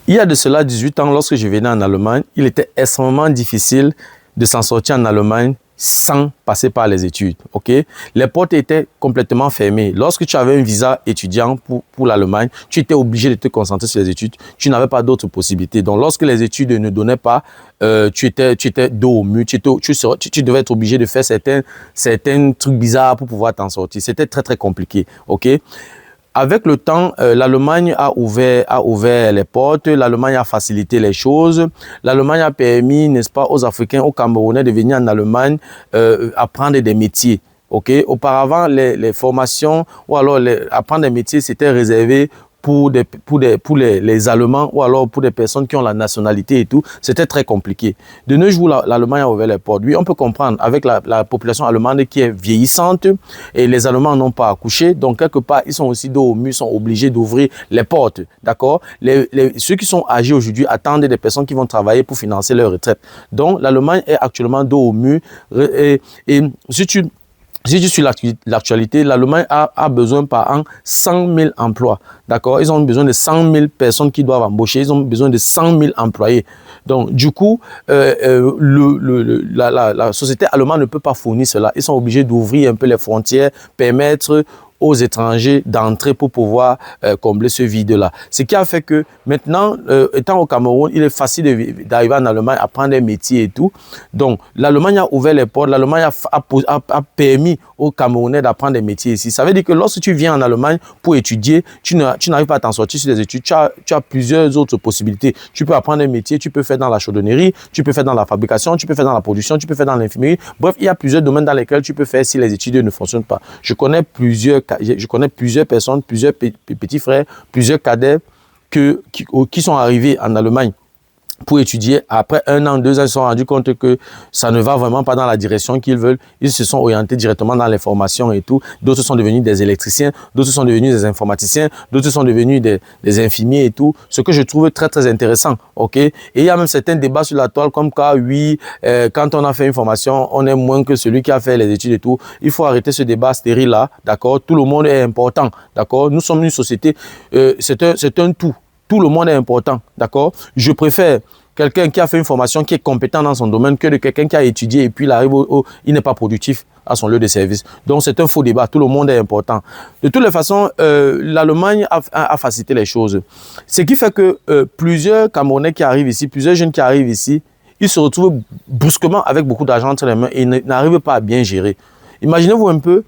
Il y a de cela 18 ans, lorsque je venais en Allemagne, il était extrêmement difficile de s'en sortir en Allemagne sans passer par les études, ok? Les portes étaient complètement fermées. Lorsque tu avais un visa étudiant pour l'Allemagne, tu étais obligé de te concentrer sur les études. Tu n'avais pas d'autres possibilités. Donc, lorsque les études ne donnaient pas, tu étais dos au mur. Tu devais être obligé de faire certains trucs bizarres pour pouvoir t'en sortir. C'était très, très compliqué, ok? Avec le temps, l'Allemagne a ouvert les portes, l'Allemagne a facilité les choses, l'Allemagne a permis, n'est-ce pas, aux Africains, aux Camerounais de venir en Allemagne apprendre des métiers. Okay? Auparavant, les formations ou alors apprendre des métiers, c'était réservé pour les Allemands ou alors pour des personnes qui ont la nationalité et tout. C'était très compliqué. De nos jours, l'Allemagne a ouvert les portes. Oui, on peut comprendre avec la population allemande qui est vieillissante et les Allemands n'ont pas accouché. Donc, quelque part, ils sont aussi dos au mur, sont obligés d'ouvrir les portes. D'accord? Ceux qui sont âgés aujourd'hui attendent des personnes qui vont travailler pour financer leur retraite. Donc, l'Allemagne est actuellement dos au mur. Et si tu suis l'actualité, l'Allemagne a besoin par an 100 000 emplois. D'accord? Ils ont besoin de 100 000 personnes qui doivent embaucher. Ils ont besoin de 100 000 employés. Donc, du coup, la société allemande ne peut pas fournir cela. Ils sont obligés d'ouvrir un peu les frontières, permettre aux étrangers d'entrer pour pouvoir combler ce vide-là. Ce qui a fait que maintenant, étant au Cameroun, il est facile d'arriver en Allemagne, apprendre des métiers et tout. Donc, l'Allemagne a ouvert les portes, l'Allemagne a permis aux Camerounais d'apprendre des métiers ici. Ça veut dire que lorsque tu viens en Allemagne pour étudier, tu n'arrives pas à t'en sortir sur les études, tu as plusieurs autres possibilités. Tu peux apprendre un métier, tu peux faire dans la chaudronnerie, tu peux faire dans la fabrication, tu peux faire dans la production, tu peux faire dans l'infirmerie. Bref, il y a plusieurs domaines dans lesquels tu peux faire si les études ne fonctionnent pas. Je connais plusieurs personnes, plusieurs petits frères, plusieurs cadets qui sont arrivés en Allemagne pour étudier. Après 1 an, 2 ans, ils se sont rendus compte que ça ne va vraiment pas dans la direction qu'ils veulent. Ils se sont orientés directement dans les formations et tout. D'autres sont devenus des électriciens, d'autres sont devenus des informaticiens, d'autres sont devenus des infirmiers et tout. Ce que je trouve très, très intéressant. Ok? Et il y a même certains débats sur la toile comme quoi, oui, quand on a fait une formation, on est moins que celui qui a fait les études et tout. Il faut arrêter ce débat stérile-là. D'accord? Tout le monde est important. D'accord? Nous sommes une société, c'est un tout. Tout le monde est important, d'accord? Je préfère quelqu'un qui a fait une formation, qui est compétent dans son domaine, que de quelqu'un qui a étudié et puis il n'est pas productif à son lieu de service. Donc, c'est un faux débat. Tout le monde est important. De toutes les façons, l'Allemagne a facilité les choses. Ce qui fait que plusieurs Camerounais qui arrivent ici, plusieurs jeunes qui arrivent ici, ils se retrouvent brusquement avec beaucoup d'argent entre les mains et n'arrivent pas à bien gérer. Imaginez-vous un peu,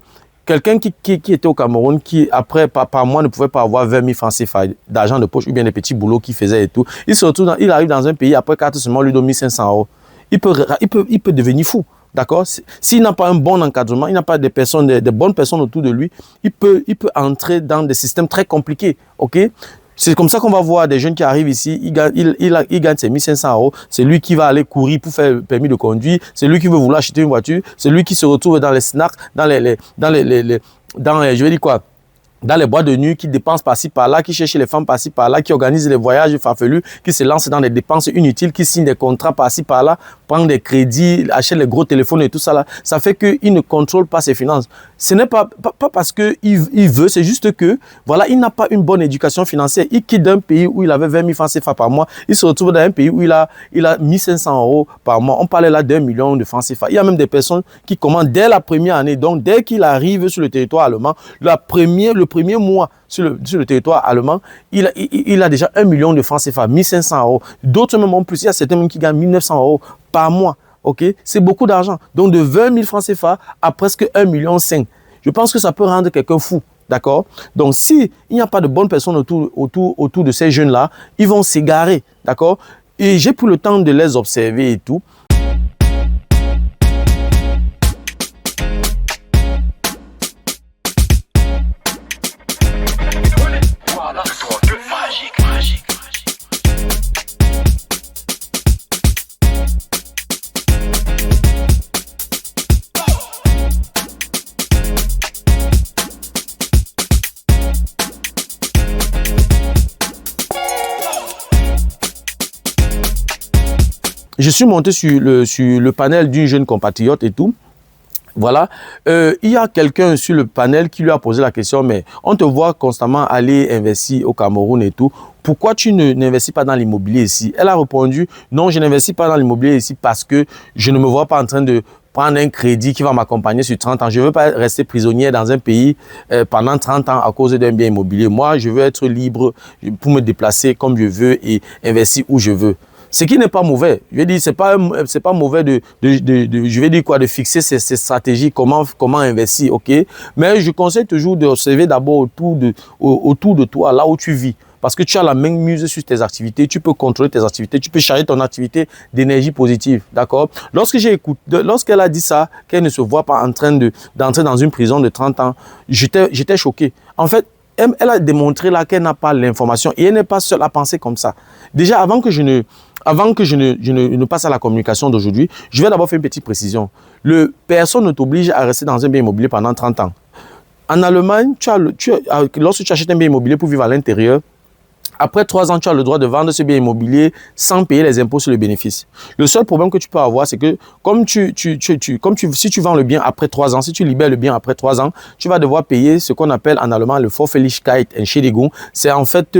quelqu'un qui était au Cameroun, qui après, par mois, ne pouvait pas avoir 20 000 francs CFA d'argent de poche ou bien des petits boulots qu'il faisait et tout. Il arrive dans un pays, après 4 semaines, on lui donne 1 500 €. Il peut devenir fou. D'accord? S'il n'a pas un bon encadrement, il n'a pas des bonnes personnes autour de lui, il peut entrer dans des systèmes très compliqués. Ok? C'est comme ça qu'on va voir des jeunes qui arrivent ici, il gagne ses 1 500 €. C'est lui qui va aller courir pour faire le permis de conduire. C'est lui qui veut vouloir acheter une voiture. C'est lui qui se retrouve dans les snacks, dans je vais dire quoi? Dans les boîtes de nuit, qui dépensent par-ci par-là, qui cherchent les femmes par-ci par-là, qui organisent les voyages farfelus, qui se lancent dans des dépenses inutiles, qui signent des contrats par-ci par-là, prennent des crédits, achètent les gros téléphones et tout ça là. Ça fait qu'il ne contrôle pas ses finances. Ce n'est pas parce qu'il veut, c'est juste que, voilà, il n'a pas une bonne éducation financière. Il quitte d'un pays où il avait 20 000 francs CFA par mois, il se retrouve dans un pays où il a 1 500 € par mois. On parlait là d'1 million de francs CFA. Il y a même des personnes qui commencent dès la première année, donc dès qu'il arrive sur le territoire allemand, le premier mois sur le territoire allemand, il a déjà 1 million de francs CFA, 1 500 €. D'autres même en plus, il y a certains même qui gagnent 1 900 € par mois. Okay? C'est beaucoup d'argent. Donc de 20 000 francs CFA à presque 1,5 million. Je pense que ça peut rendre quelqu'un fou. D'accord? Donc s'il n'y a pas de bonnes personnes autour de ces jeunes-là, ils vont s'égarer. D'accord? Et j'ai pris le temps de les observer et tout. Je suis monté sur le panel d'une jeune compatriote et tout. Voilà, il y a quelqu'un sur le panel qui lui a posé la question, mais on te voit constamment aller investir au Cameroun et tout. Pourquoi tu n'investis pas dans l'immobilier ici? Elle a répondu, non, je n'investis pas dans l'immobilier ici parce que je ne me vois pas en train de prendre un crédit qui va m'accompagner sur 30 ans. Je ne veux pas rester prisonnier dans un pays pendant 30 ans à cause d'un bien immobilier. Moi, je veux être libre pour me déplacer comme je veux et investir où je veux. Ce qui n'est pas mauvais. Je veux dire, c'est pas mauvais je vais dire quoi, de fixer ces stratégies, comment investir, ok. Mais je conseille toujours d'observer d'abord autour de toi, là où tu vis. Parce que tu as la main mise sur tes activités, tu peux contrôler tes activités, tu peux charger ton activité d'énergie positive, d'accord? Lorsqu'elle a dit ça, qu'elle ne se voit pas en train d'entrer dans une prison de 30 ans, j'étais choqué. En fait, elle a démontré là qu'elle n'a pas l'information et elle n'est pas seule à penser comme ça. Déjà, avant que je ne passe à la communication d'aujourd'hui, je vais d'abord faire une petite précision. Personne ne t'oblige à rester dans un bien immobilier pendant 30 ans. En Allemagne, lorsque tu achètes un bien immobilier pour vivre à l'intérieur, après 3 ans, tu as le droit de vendre ce bien immobilier sans payer les impôts sur le bénéfice. Le seul problème que tu peux avoir, c'est que si tu vends le bien après 3 ans, si tu libères le bien après 3 ans, tu vas devoir payer ce qu'on appelle en allemand le Vorfälligkeitsentschädigung. C'est en fait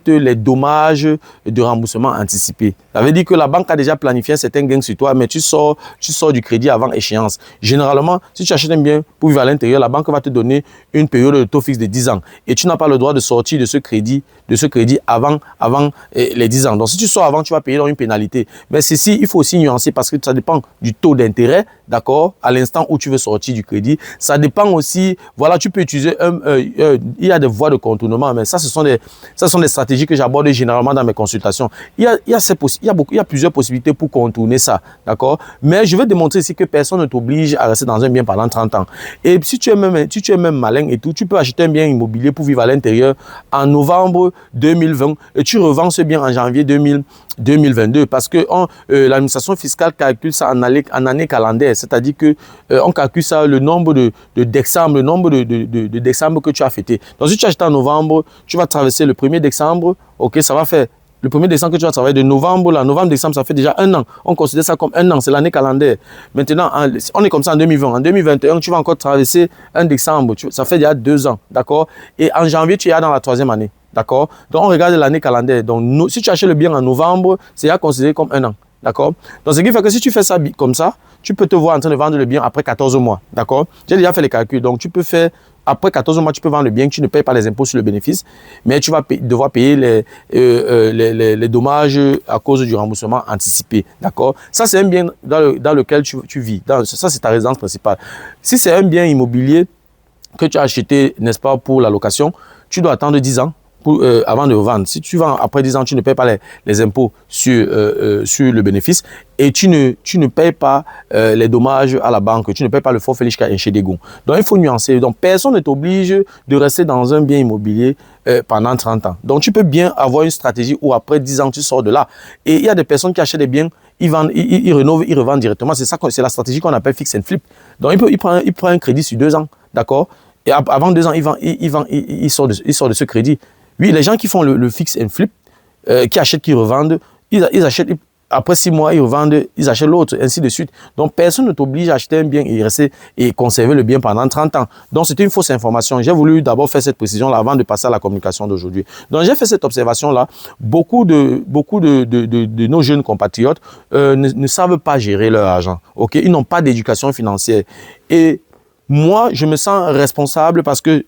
les dommages de remboursement anticipé. Ça veut dire que la banque a déjà planifié un certain gain sur toi, mais tu sors du crédit avant échéance. Généralement, si tu achètes un bien pour vivre à l'intérieur, la banque va te donner une période de taux fixe de 10 ans et tu n'as pas le droit de sortir de ce crédit avant les 10 ans. Donc, si tu sors avant, tu vas payer une pénalité. Mais ceci, il faut aussi nuancer parce que ça dépend du taux d'intérêt, d'accord, à l'instant où tu veux sortir du crédit. Ça dépend aussi, voilà, tu peux utiliser, il y a des voies de contournement, mais ça, ce sont des stratégies que j'aborde généralement dans mes consultations. Il y a plusieurs possibilités pour contourner ça, d'accord. Mais je vais démontrer ici que personne ne t'oblige à rester dans un bien pendant 30 ans. Et si tu es même malin et tout, tu peux acheter un bien immobilier pour vivre à l'intérieur en novembre 2020 et tu revends ce bien en janvier 2022 parce que l'administration fiscale calcule ça en année calendaire, c'est-à-dire que on calcule ça le nombre de décembre, le nombre de décembre que tu as fêté. Donc si tu achètes en novembre, tu vas traverser le 1er décembre, ok, ça va faire le 1er décembre que tu vas travailler de novembre, là, novembre-décembre, ça fait déjà 1 an. On considère ça comme 1 an, c'est l'année calendaire. Maintenant, on est comme ça en 2020. En 2021, tu vas encore traverser un décembre, ça fait déjà 2 ans, d'accord? Et en janvier, tu es dans la 3e année, d'accord? Donc, on regarde l'année calendaire. Donc, si tu achètes le bien en novembre, c'est à considérer comme 1 an, d'accord? Donc, ce qui fait que si tu fais ça comme ça, tu peux te voir en train de vendre le bien après 14 mois, d'accord? J'ai déjà fait les calculs, donc tu peux faire... Après 14 mois, tu peux vendre le bien, tu ne payes pas les impôts sur le bénéfice, mais tu vas devoir payer les dommages à cause du remboursement anticipé. D'accord? Ça, c'est un bien dans lequel tu vis. Ça, c'est ta résidence principale. Si c'est un bien immobilier que tu as acheté, n'est-ce pas, pour la location, tu dois attendre 10 ans avant de vendre. Si tu vends après 10 ans, tu ne payes pas les impôts sur le bénéfice et tu ne payes pas les dommages à la banque, tu ne payes pas le Vorfälligkeitsentschädigung. Donc, il faut nuancer. Donc, personne ne t'oblige de rester dans un bien immobilier pendant 30 ans. Donc, tu peux bien avoir une stratégie où après 10 ans, tu sors de là. Et il y a des personnes qui achètent des biens, ils vendent, ils rénovent, ils revendent directement. C'est la stratégie qu'on appelle fix and flip. Donc, il prend un crédit sur 2 ans, d'accord? Et avant 2 ans, il sort de ce crédit. Oui, les gens qui font le fix and flip, qui achètent, qui revendent, ils achètent, après 6 mois, ils revendent, ils achètent l'autre, ainsi de suite. Donc, personne ne t'oblige à acheter un bien et rester et conserver le bien pendant 30 ans. Donc, c'était une fausse information. J'ai voulu d'abord faire cette précision-là avant de passer à la communication d'aujourd'hui. Donc, j'ai fait cette observation-là. Beaucoup de nos jeunes compatriotes ne savent pas gérer leur argent. Okay? Ils n'ont pas d'éducation financière. Et moi, je me sens responsable parce que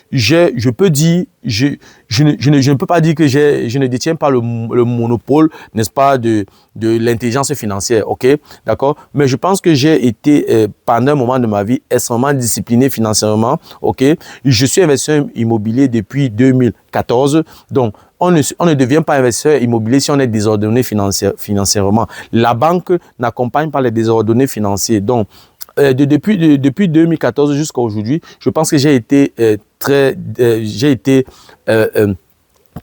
je peux dire, je ne peux pas dire que je ne détiens pas le monopole, n'est-ce pas, de l'intelligence financière, ok, d'accord, mais je pense que j'ai été, pendant un moment de ma vie, extrêmement discipliné financièrement, ok, je suis investisseur immobilier depuis 2014, donc on ne devient pas investisseur immobilier si on est désordonné financièrement. La banque n'accompagne pas les désordonnés financiers, donc depuis 2014 jusqu'à aujourd'hui, je pense que j'ai été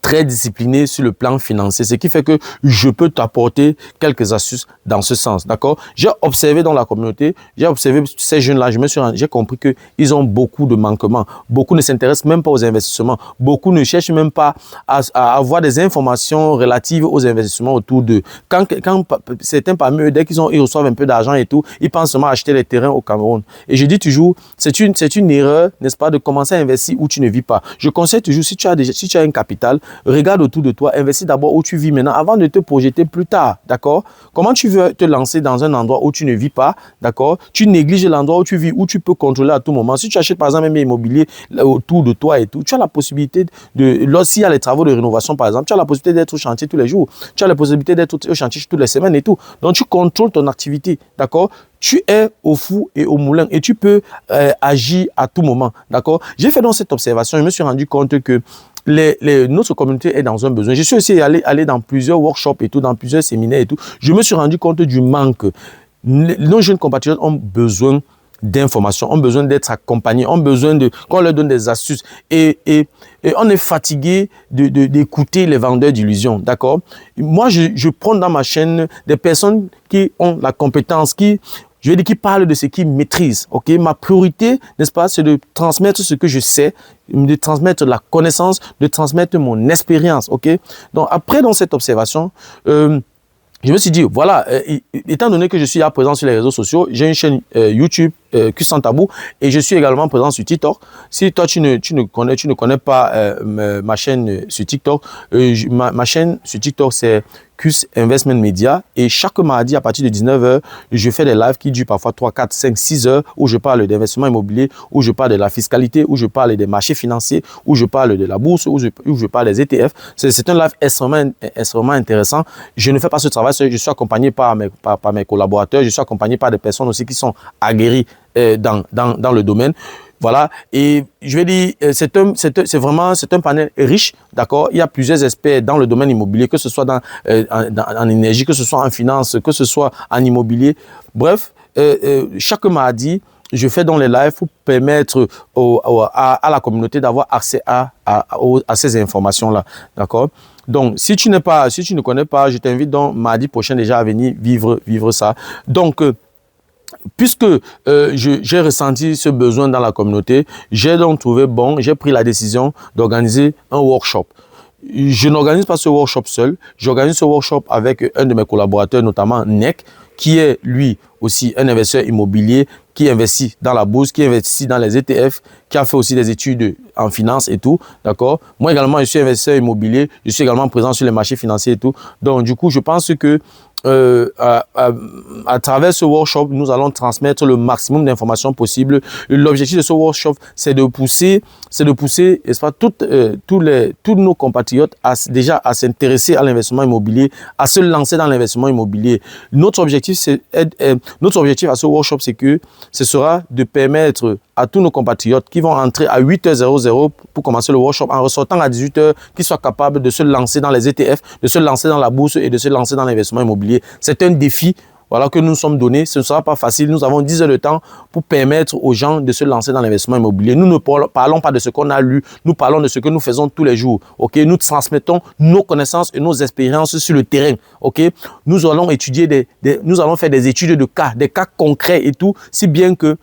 très discipliné sur le plan financier, ce qui fait que je peux t'apporter quelques astuces dans ce sens, d'accord? J'ai observé dans la communauté, j'ai observé ces jeunes-là, j'ai compris qu'ils ont beaucoup de manquements, beaucoup ne s'intéressent même pas aux investissements, beaucoup ne cherchent même pas à avoir des informations relatives aux investissements autour d'eux. Quand certains parmi eux, dès ils reçoivent un peu d'argent et tout, ils pensent seulement à acheter les terrains au Cameroun. Et je dis toujours, c'est une erreur, n'est-ce pas, de commencer à investir où tu ne vis pas. Je conseille toujours, si tu as un capital, regarde autour de toi, investis d'abord où tu vis maintenant avant de te projeter plus tard, d'accord? Comment tu veux te lancer dans un endroit où tu ne vis pas, d'accord? Tu négliges l'endroit où tu vis, où tu peux contrôler à tout moment. Si tu achètes par exemple un immobilier autour de toi et tout, tu as la possibilité s'il y a les travaux de rénovation par exemple, tu as la possibilité d'être au chantier tous les jours, tu as la possibilité d'être au chantier toutes les semaines et tout. Donc tu contrôles ton activité, d'accord? Tu es au four et au moulin et tu peux agir à tout moment, d'accord? J'ai fait donc cette observation, je me suis rendu compte que notre communauté est dans un besoin. Je suis aussi allé dans plusieurs workshops et tout, dans plusieurs séminaires et tout. Je me suis rendu compte du manque. Nos jeunes compatriotes ont besoin d'informations, ont besoin d'être accompagnés, ont besoin qu'on leur donne des astuces. Et on est fatigué d'écouter les vendeurs d'illusions, d'accord? Moi, je prends dans ma chaîne des personnes qui ont la compétence, qui parlent de ce qu'ils maîtrisent, ok? Ma priorité, n'est-ce pas, c'est de transmettre ce que je sais, de transmettre la connaissance, de transmettre mon expérience, ok? Donc, après, dans cette observation, je me suis dit, voilà, étant donné que je suis à présent sur les réseaux sociaux, j'ai une chaîne YouTube, Q Sans Tabou, et je suis également présent sur TikTok. Si toi, tu ne connais pas ma chaîne sur TikTok, ma chaîne sur TikTok, c'est Qs Investment Media, et chaque mardi à partir de 19h, je fais des lives qui durent parfois 3, 4, 5, 6 heures où je parle d'investissement immobilier, où je parle de la fiscalité, où je parle des marchés financiers, où je parle de la bourse, où je parle des ETF. C'est un live extrêmement intéressant. Je ne fais pas ce travail seul, je suis accompagné par mes collaborateurs, je suis accompagné par des personnes aussi qui sont aguerries dans le domaine. Voilà, et je vais dire, c'est un panel riche, d'accord? Il y a plusieurs experts dans le domaine immobilier, que ce soit en énergie, que ce soit en finance, que ce soit en immobilier. Bref, chaque mardi, je fais dans les lives pour permettre à la communauté d'avoir accès à ces informations-là, d'accord? Donc, si tu ne connais pas, je t'invite donc mardi prochain déjà à venir vivre ça. Donc, puisque j'ai ressenti ce besoin dans la communauté, j'ai donc trouvé bon, j'ai pris la décision d'organiser un workshop. Je n'organise pas ce workshop seul, j'organise ce workshop avec un de mes collaborateurs, notamment NEC, qui est lui aussi un investisseur immobilier, qui investit dans la bourse, qui investit dans les ETF, qui a fait aussi des études en finance et tout, d'accord? Moi également, je suis investisseur immobilier, je suis également présent sur les marchés financiers et tout. Donc du coup, je pense que à travers ce workshop, nous allons transmettre le maximum d'informations possibles. L'objectif de ce workshop, c'est de pousser, n'est-ce pas, tous nos compatriotes à s'intéresser à l'investissement immobilier, à se lancer dans l'investissement immobilier. Notre objectif à ce workshop, c'est que ce sera de permettre à tous nos compatriotes qui vont entrer à 8h00 pour commencer le workshop, en ressortant à 18h, qu'ils soient capables de se lancer dans les ETF, de se lancer dans la bourse et de se lancer dans l'investissement immobilier. C'est un défi, voilà, que nous nous sommes donnés. Ce ne sera pas facile. Nous avons 10 heures de temps pour permettre aux gens de se lancer dans l'investissement immobilier. Nous ne parlons pas de ce qu'on a lu, nous parlons de ce que nous faisons tous les jours. Ok, nous transmettons nos connaissances et nos expériences sur le terrain. Ok, nous allons étudier nous allons faire des études de cas, des cas concrets et tout, si bien que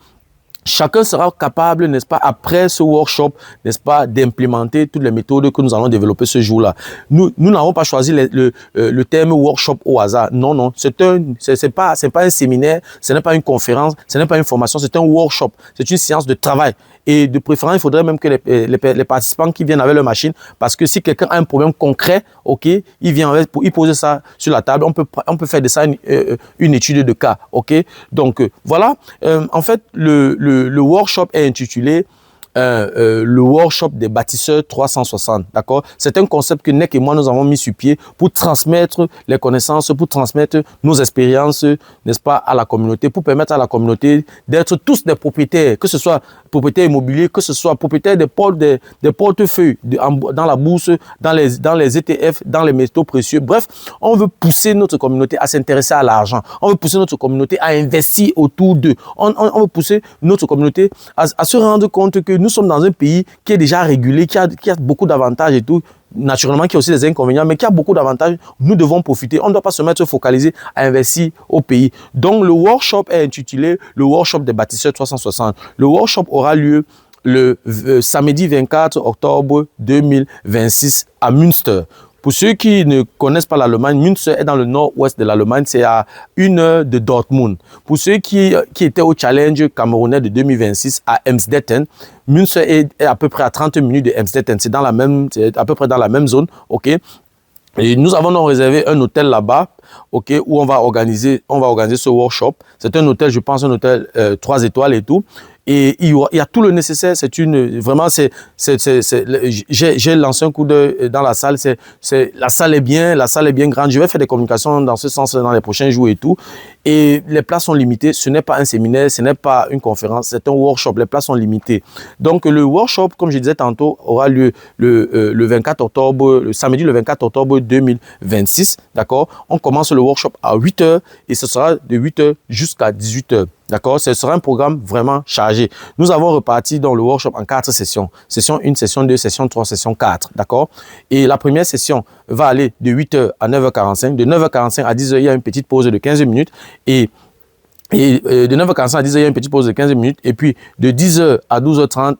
chacun sera capable, n'est-ce pas, après ce workshop, n'est-ce pas, d'implémenter toutes les méthodes que nous allons développer ce jour-là. Nous n'avons pas choisi le terme workshop au hasard. Non, non, c'est pas un séminaire, ce n'est pas une conférence, ce n'est pas une formation, c'est un workshop. C'est une séance de travail. Et de préférence, il faudrait même que les participants qui viennent avec leur machine, parce que si quelqu'un a un problème concret, ok, il vient avec, il pose ça sur la table, on peut faire de ça une étude de cas, ok. Donc voilà, en fait, le workshop est intitulé le workshop des bâtisseurs 360, d'accord? C'est un concept que NEC et moi, nous avons mis sur pied pour transmettre les connaissances, pour transmettre nos expériences, n'est-ce pas, à la communauté, pour permettre à la communauté d'être tous des propriétaires, que ce soit propriétaires immobiliers, que ce soit propriétaires des portefeuilles dans la bourse, dans les ETF, dans les métaux précieux. Bref, on veut pousser notre communauté à s'intéresser à l'argent. On veut pousser notre communauté à investir autour d'eux. On veut pousser notre communauté à se rendre compte que nous sommes dans un pays qui est déjà régulé, qui a beaucoup d'avantages et tout. naturellement qui a aussi des inconvénients, mais qui a beaucoup d'avantages. Nous devons profiter. On ne doit pas se mettre focalisé à investir au pays. Donc, le workshop est intitulé le workshop des bâtisseurs 360. Le workshop aura lieu le samedi 24 octobre 2026 à Münster. Pour ceux qui ne connaissent pas l'Allemagne, Münster est dans le nord-ouest de l'Allemagne, c'est à 1 heure de Dortmund. Pour ceux qui étaient au challenge camerounais de 2026 à Emsdetten, Münster est à peu près à 30 minutes de Emsdetten, c'est à peu près dans la même zone, ok. Et nous avons donc réservé un hôtel là-bas, ok, où on va organiser ce workshop. C'est un hôtel, je pense, un hôtel 3 étoiles et tout. Et il y a tout le nécessaire. J'ai lancé un coup d'œil dans la salle. La salle est bien grande. Je vais faire des communications dans ce sens dans les prochains jours et tout. Et les places sont limitées. Ce n'est pas un séminaire, ce n'est pas une conférence, c'est un workshop. Les places sont limitées. Donc le workshop, comme je disais tantôt, aura lieu le 24 octobre, le samedi le 24 octobre 2026. D'accord? On commence le workshop à 8 h et ce sera de 8 h jusqu'à 18 h. D'accord? Ce sera un programme vraiment chargé. Nous avons reparti dans le workshop en 4 sessions. Session 1, session 2, session 3, session 4. D'accord? Et la première session va aller de 8 h à 9 h 45. De 9 h 45 à 10 h, il y a une petite pause de 15 minutes. Et de 9 h 45 à 10 h, il y a une petite pause de 15 minutes. Et puis, de 10 h à 12 h 30,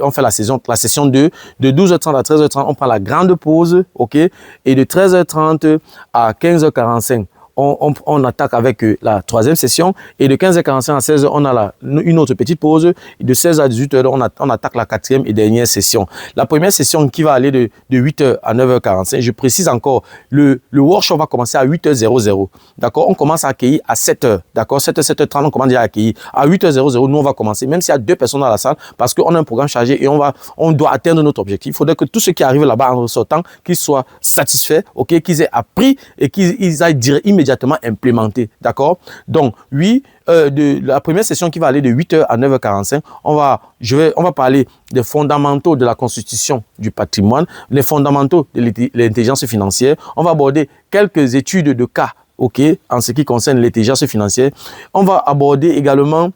on fait la session 2. De 12 h 30 à 13 h 30, on prend la grande pause. OK? Et de 13 h 30 à 15 h 45, on attaque avec la troisième session. Et de 15 h 45 à 16 h, on a une autre petite pause. Et de 16 h à 18 h, on attaque la quatrième et dernière session. La première session qui va aller de 8 h à 9 h 45. Je précise encore, le workshop va commencer à 8 h 00. D'accord? On commence à accueillir à 7 h. D'accord? 7 h, 7 h 30, on commence déjà à accueillir. À 8 h 00, nous, on va commencer, même s'il y a 2 personnes dans la salle, parce qu'on a un programme chargé et on doit atteindre notre objectif. Il faudrait que tous ceux qui arrivent là-bas en ressortant, qu'ils soient satisfaits, ok, qu'ils aient appris et qu'ils aillent immédiatement implémenté, d'accord? Donc, oui, la première session qui va aller de 8 h à 9 h 45, on va parler des fondamentaux de la constitution du patrimoine, les fondamentaux de l'intelligence financière. On va aborder quelques études de cas, ok, en ce qui concerne l'intelligence financière. On va aborder également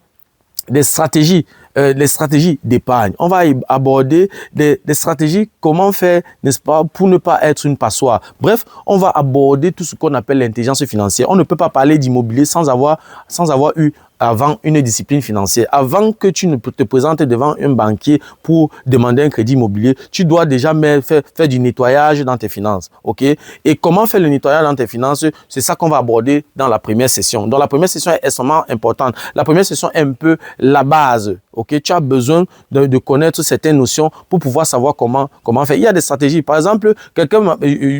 des stratégies, les stratégies d'épargne. On va aborder des stratégies, comment faire, n'est-ce pas, pour ne pas être une passoire. Bref, on va aborder tout ce qu'on appelle l'intelligence financière. On ne peut pas parler d'immobilier sans avoir eu avant une discipline financière. Avant que tu ne te présentes devant un banquier pour demander un crédit immobilier, tu dois déjà faire du nettoyage dans tes finances. Ok? Et comment faire le nettoyage dans tes finances? C'est ça qu'on va aborder dans la première session. Donc la première session est extrêmement importante. La première session est un peu la base. Ok? Tu as besoin de connaître certaines notions pour pouvoir savoir comment faire. Il y a des stratégies. Par exemple,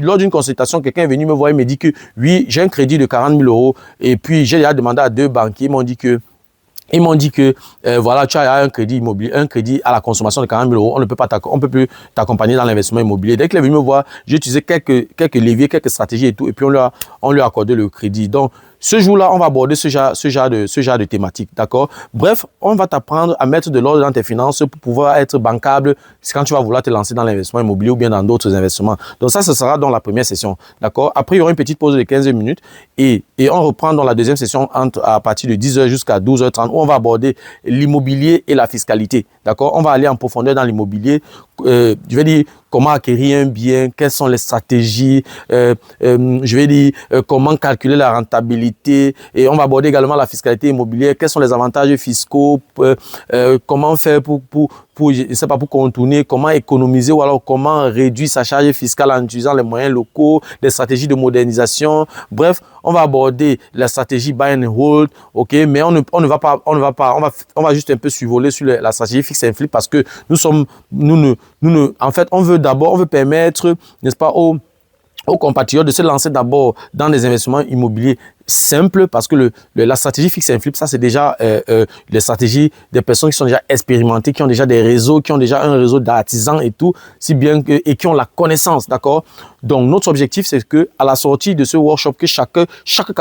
lors d'une consultation, quelqu'un est venu me voir et me dit que oui, j'ai un crédit de 40 000 € et puis j'ai déjà demandé à 2 banquiers, ils m'ont dit que voilà, tu as un crédit immobilier, un crédit à la consommation de 40 000 €. On peut plus t'accompagner dans l'investissement immobilier. Dès qu'il est venu me voir, j'ai utilisé quelques leviers, quelques stratégies et tout, et puis on lui a accordé le crédit. Donc, ce jour-là, on va aborder ce genre de thématique, d'accord? Bref, on va t'apprendre à mettre de l'ordre dans tes finances pour pouvoir être bancable quand tu vas vouloir te lancer dans l'investissement immobilier ou bien dans d'autres investissements. Donc ça, ce sera dans la première session, d'accord? Après, il y aura une petite pause de 15 minutes et on reprend dans la deuxième session à partir de 10 h jusqu'à 12 h 30 où on va aborder l'immobilier et la fiscalité, d'accord? On va aller en profondeur dans l'immobilier. Je vais dire comment acquérir un bien, quelles sont les stratégies, je vais dire comment calculer la rentabilité, et on va aborder également la fiscalité immobilière, quels sont les avantages fiscaux, comment faire pour contourner, comment économiser ou alors comment réduire sa charge fiscale en utilisant les moyens locaux, les stratégies de modernisation. Bref, on va aborder la stratégie buy and hold, ok, mais on va juste un peu survoler sur la stratégie fixe and flip parce que en fait, on veut permettre, n'est-ce pas, aux compatriotes de se lancer d'abord dans des investissements immobiliers simples parce que la stratégie fixe and flip, ça c'est déjà les stratégies des personnes qui sont déjà expérimentées, qui ont déjà des réseaux, qui ont déjà un réseau d'artisans et tout, et qui ont la connaissance, d'accord? Donc notre objectif c'est que à la sortie de ce workshop, que chaque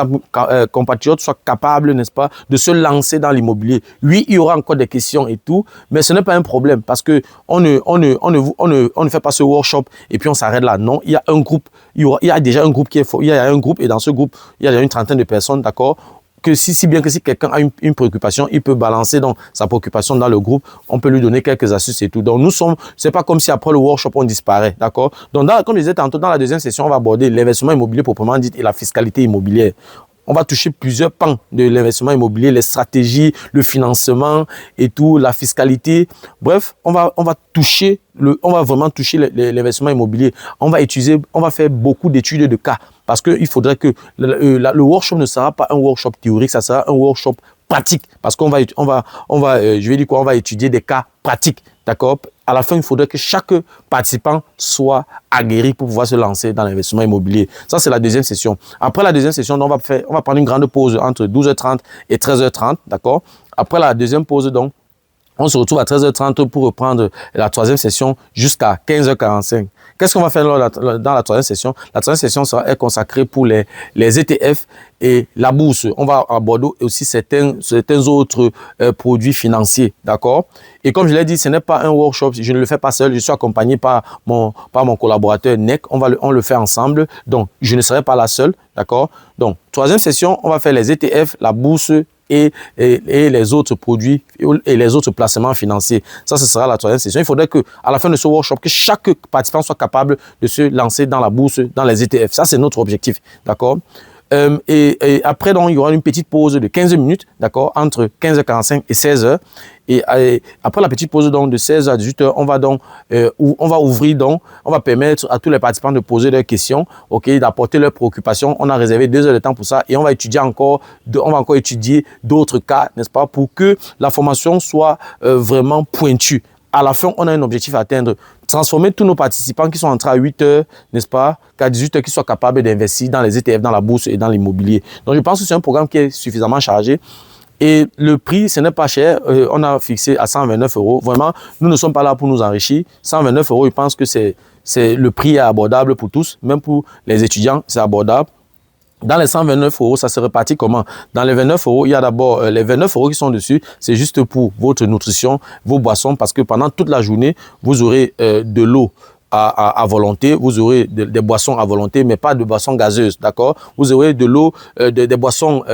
compatriote soit capable, n'est-ce pas, de se lancer dans l'immobilier. Oui, il y aura encore des questions et tout, mais ce n'est pas un problème parce que on ne fait pas ce workshop et puis on s'arrête là. Non, il y a un groupe, il y a déjà un groupe qui est fort, il y a un groupe et dans ce groupe, il y a une trentaine de personnes, d'accord? que si bien que si quelqu'un a une préoccupation, il peut balancer donc sa préoccupation dans le groupe, on peut lui donner quelques astuces et tout. Donc c'est pas comme si après le workshop on disparaît, d'accord? Donc comme je disais tantôt, dans la deuxième session, on va aborder l'investissement immobilier proprement dit et la fiscalité immobilière. On va toucher plusieurs pans de l'investissement immobilier, les stratégies, le financement et tout, la fiscalité. Bref, on va vraiment toucher l'investissement immobilier. On va faire beaucoup d'études de cas parce qu'il faudrait que le workshop ne sera pas un workshop théorique, ça sera un workshop pratique parce qu'on va on va étudier des cas pratiques, d'accord? À la fin, il faudrait que chaque participant soit aguerri pour pouvoir se lancer dans l'investissement immobilier. Ça, c'est la deuxième session. Après la deuxième session, on va prendre une grande pause entre 12h30 et 13h30, d'accord? Après la deuxième pause, donc, on se retrouve à 13h30 pour reprendre la troisième session jusqu'à 15h45. Qu'est-ce qu'on va faire dans la troisième session? La troisième session est consacrée pour les ETF et la bourse. On va aborder aussi certains autres produits financiers, d'accord? Et comme je l'ai dit, ce n'est pas un workshop, je ne le fais pas seul, je suis accompagné par mon collaborateur NEC, on le fait ensemble, donc je ne serai pas là seul, d'accord? Donc, troisième session, on va faire les ETF, la bourse, et les autres produits et les autres placements financiers. Ça, ce sera la troisième session. Il faudrait qu'à la fin de ce workshop, que chaque participant soit capable de se lancer dans la bourse, dans les ETF. Ça, c'est notre objectif, d'accord? Et après, donc, il y aura une petite pause de 15 minutes, d'accord, entre 15h45 et 16h. Et après la petite pause donc, de 16h à 18h, on va permettre à tous les participants de poser leurs questions, okay, d'apporter leurs préoccupations. On a réservé 2 heures de temps pour ça et on va encore étudier d'autres cas, n'est-ce pas, pour que la formation soit vraiment pointue. À la fin, on a un objectif à atteindre. Transformer tous nos participants qui sont entrés à 8 heures, n'est-ce pas, qu'à 18 heures, qui soient capables d'investir dans les ETF, dans la bourse et dans l'immobilier. Donc, je pense que c'est un programme qui est suffisamment chargé. Et le prix, ce n'est pas cher. On a fixé à 129 €. Vraiment, nous ne sommes pas là pour nous enrichir. 129 €, je pense que le prix est abordable pour tous. Même pour les étudiants, c'est abordable. Dans les 129 €, ça se répartit comment? Dans les 29 €, il y a d'abord les 29 € qui sont dessus. C'est juste pour votre nutrition, vos boissons, parce que pendant toute la journée, vous aurez de l'eau à volonté, vous aurez des boissons à volonté, mais pas de boissons gazeuses, d'accord? Vous aurez de l'eau, des boissons...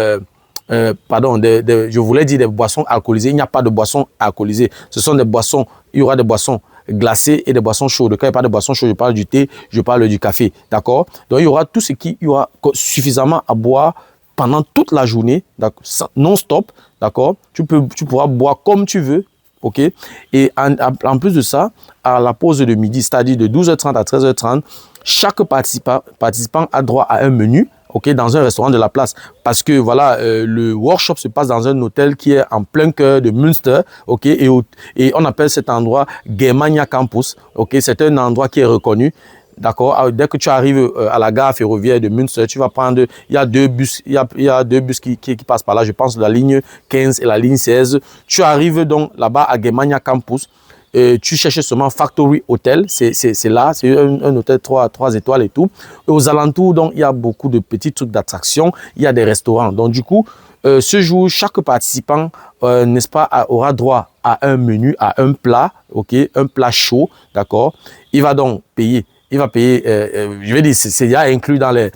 je voulais dire des boissons alcoolisées. Il n'y a pas de boissons alcoolisées. Ce sont des boissons, il y aura des boissons glacées et des boissons chaudes. Quand il n'y a pas de boissons chaudes, je parle du thé, je parle du café. D'accord? Donc, il y aura tout ce il y aura suffisamment à boire pendant toute la journée, non-stop. D'accord? Tu pourras boire comme tu veux. OK? Et en plus de ça, à la pause de midi, c'est-à-dire de 12h30 à 13h30, chaque participant a droit à un menu. OK, dans un restaurant de la place. Parce que voilà, le workshop se passe dans un hôtel qui est en plein cœur de Münster. OK, et on appelle cet endroit Germania Campus. OK, c'est un endroit qui est reconnu. D'accord, dès que tu arrives à la gare ferroviaire de Münster, tu vas prendre, il y a deux bus, qui passent par là, je pense la ligne 15 et la ligne 16. Tu arrives donc là-bas à Germania Campus. Tu cherches seulement Factory Hotel, c'est là, c'est un hôtel 3 étoiles et tout. Et aux alentours, donc, il y a beaucoup de petits trucs d'attraction, il y a des restaurants. Donc, du coup, ce jour, chaque participant, n'est-ce pas, aura droit à un menu, à un plat, ok, un plat chaud, d'accord. Il va donc payer. Il va payer, je vais dire, c'est déjà inclus dans les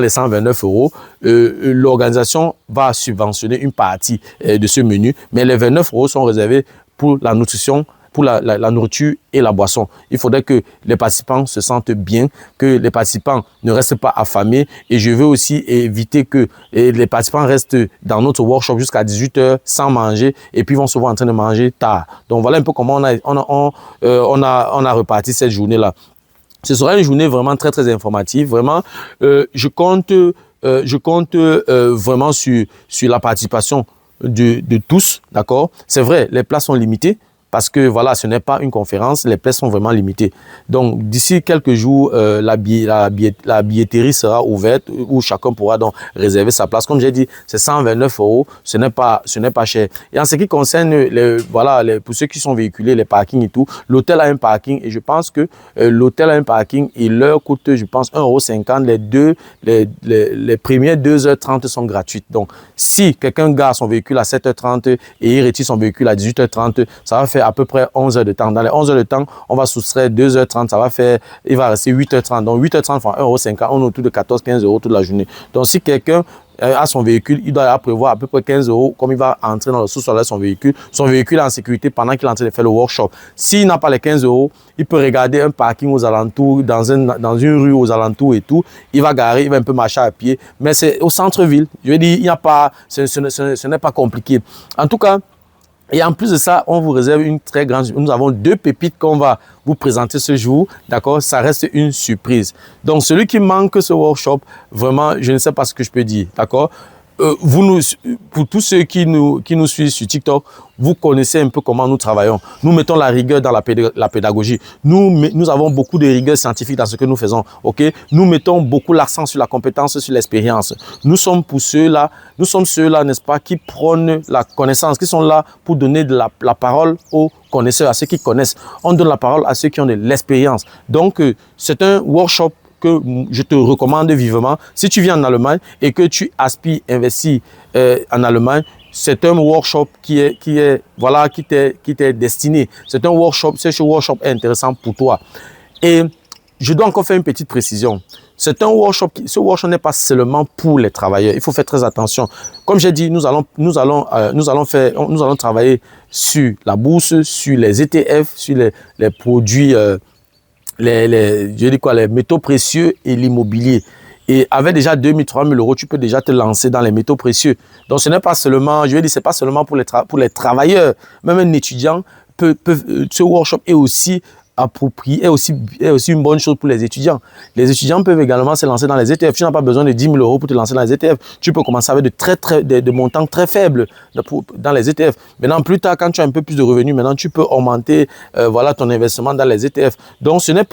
129 €. L'organisation va subventionner une partie de ce menu, mais les 29 € sont réservés pour la nutrition, pour la nourriture et la boisson. Il faudrait que les participants se sentent bien, que les participants ne restent pas affamés. Et je veux aussi éviter que les participants restent dans notre workshop jusqu'à 18 h sans manger et puis vont se voir en train de manger tard. Donc voilà un peu comment on a reparti cette journée-là. Ce sera une journée vraiment très, très informative. Vraiment, je compte vraiment sur la participation de tous, d'accord? C'est vrai, les places sont limitées. Parce que voilà, ce n'est pas une conférence, les places sont vraiment limitées. Donc, d'ici quelques jours, la billetterie sera ouverte où chacun pourra donc réserver sa place. Comme j'ai dit, c'est 129 €, ce n'est pas cher. Et en ce qui concerne pour ceux qui sont véhiculés, les parkings et tout, l'hôtel a un parking et je pense que l'hôtel a un parking, il leur coûte, je pense, 1,50 €. Les premières 2h30 sont gratuites. Donc, si quelqu'un gare son véhicule à 7h30 et il retire son véhicule à 18h30, ça va faire fait à peu près 11 heures de temps. Dans les 11 heures de temps, on va soustraire 2h30, ça va faire, il va rester 8h30. Donc 8h30 fois 1,50 €, on est autour de 14-15 € toute la journée. Donc si quelqu'un a son véhicule, il doit prévoir à peu près 15 € comme il va entrer dans le sous-sol de son véhicule est en sécurité pendant qu'il est en train de faire le workshop. S'il n'a pas les 15 €, il peut regarder un parking aux alentours, dans une rue aux alentours et tout. Il va garer, il va un peu marcher à pied, mais c'est au centre-ville. Je veux dire, il n'y a pas, ce n'est pas compliqué. En tout cas, et en plus de ça, on vous réserve une très grande... Nous avons 2 pépites qu'on va vous présenter ce jour. D'accord? Ça reste une surprise. Donc, celui qui manque ce workshop, vraiment, je ne sais pas ce que je peux dire. D'accord? Pour tous ceux qui nous suivent sur TikTok, vous connaissez un peu comment nous travaillons. Nous mettons la rigueur dans la pédagogie. Nous avons beaucoup de rigueur scientifique dans ce que nous faisons. Okay? Nous mettons beaucoup l'accent sur la compétence, sur l'expérience. Nous sommes ceux-là, n'est-ce pas, qui prônent la connaissance, qui sont là pour donner de la parole aux connaisseurs, à ceux qui connaissent. On donne la parole à ceux qui ont de l'expérience. Donc, c'est un workshop que je te recommande vivement. Si tu viens en Allemagne et que tu aspires à investir en Allemagne, c'est un workshop qui t'est destiné. C'est un workshop, ce workshop est intéressant pour toi. Et je dois encore faire une petite précision. C'est un workshop, ce workshop n'est pas seulement pour les travailleurs. Il faut faire très attention. Comme j'ai dit, nous allons travailler sur la bourse, sur les ETF, sur les produits, les métaux précieux et l'immobilier. Et avec déjà 2 000, 3 000 € tu peux déjà te lancer dans les métaux précieux. Donc, ce n'est pas seulement, c'est pas seulement pour les travailleurs. Même un étudiant ce workshop est aussi approprié, est aussi une bonne chose pour les étudiants. Les étudiants peuvent également se lancer dans les ETF. Tu n'as pas besoin de 10 000 € pour te lancer dans les ETF. Tu peux commencer avec de montants très faibles dans les ETF. Maintenant, plus tard, quand tu as un peu plus de revenus, maintenant, tu peux augmenter ton investissement dans les ETF. Donc, ce n'est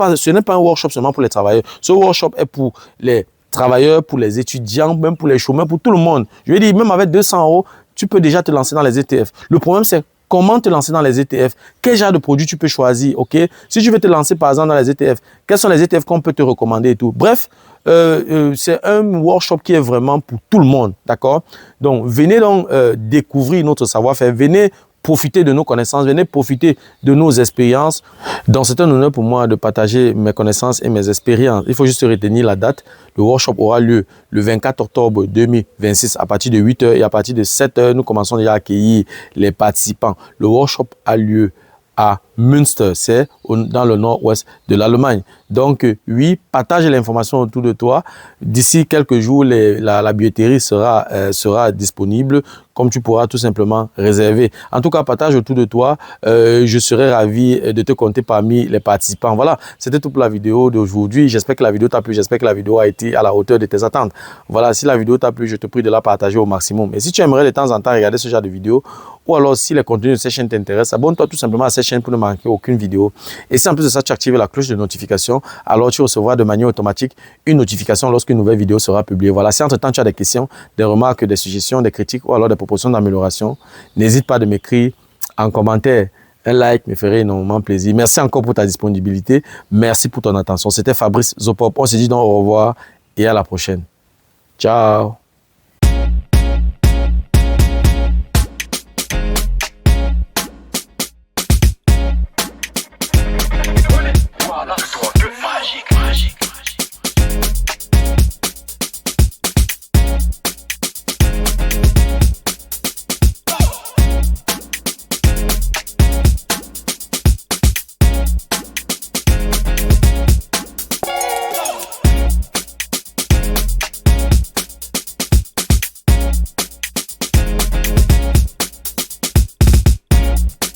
pas un workshop seulement pour les travailleurs. Ce workshop est pour les travailleurs, pour les étudiants, même pour les chômeurs, pour tout le monde. Je veux dire, même avec 200 €, tu peux déjà te lancer dans les ETF. Le problème, c'est comment te lancer dans les ETF? Quel genre de produit tu peux choisir? Ok? Si tu veux te lancer par exemple dans les ETF, quels sont les ETF qu'on peut te recommander et tout? Bref, c'est un workshop qui est vraiment pour tout le monde. D'accord? Donc, venez donc découvrir notre savoir-faire. Venez profiter de nos connaissances, venez profiter de nos expériences. Donc, c'est un honneur pour moi de partager mes connaissances et mes expériences. Il faut juste retenir la date. Le workshop aura lieu le 24 octobre 2026 à partir de 8 h et à partir de 7 h, nous commençons déjà à accueillir les participants. Le workshop a lieu à Münster, c'est dans le nord-ouest de l'Allemagne. Donc, oui, partage l'information autour de toi. D'ici quelques jours, la billetterie sera disponible, comme tu pourras tout simplement réserver. En tout cas, partage autour de toi. Je serai ravi de te compter parmi les participants. Voilà, c'était tout pour la vidéo d'aujourd'hui. J'espère que la vidéo t'a plu. J'espère que la vidéo a été à la hauteur de tes attentes. Voilà, si la vidéo t'a plu, je te prie de la partager au maximum. Et si tu aimerais de temps en temps regarder ce genre de vidéo, ou alors si les contenus de cette chaîne t'intéressent, abonne-toi tout simplement à cette chaîne pour ne manquer aucune vidéo. Et si en plus de ça, tu actives la cloche de notification, alors tu recevras de manière automatique une notification lorsqu'une nouvelle vidéo sera publiée. Voilà, si entre-temps tu as des questions, des remarques, des suggestions, des critiques ou alors des propositions d'amélioration, n'hésite pas de m'écrire en commentaire. Un like me ferait énormément plaisir. Merci encore pour ta disponibilité. Merci pour ton attention. C'était Fabrice Zopop. On se dit donc au revoir et à la prochaine. Ciao.